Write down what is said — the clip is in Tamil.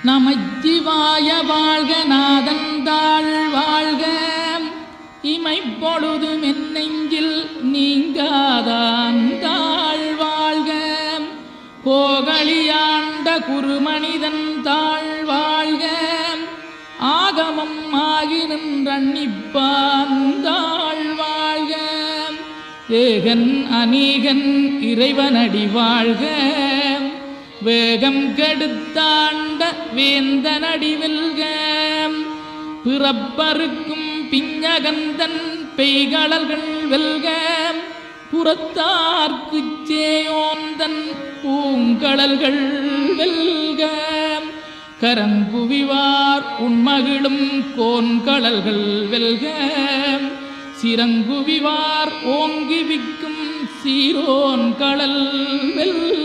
நமச்சிவாய வாழ்க நாதந்தாள் வாழ்க இமைப்பொழுதும் என் நெஞ்சில் நீங்காதாந்தாள் வாழ்க கோகலியாண்ட குருமனிதன் தாழ் வாழ்க ஆகமம் ஆகி நின்றன்னிப்பாந்தாள் வாழ்க ஏகன் அநீகன் இறைவனடி வாழ்க வேகம் கெடுத்தாண்ட வேந்தனடி வெல்க பிறப்பருக்கும் பிஞகந்தன் பெய்களல்கள் வெல்க புறத்தார்க்குச் சேயோந்தன் பூங்கடல்கள் வெல்க கரங்குவிவார் உண்மகிழும் கோன்கடல்கள் வெல்க சிறங்குவிவார் ஓங்கி விக்கும் சீரோன் கடல் வெல்க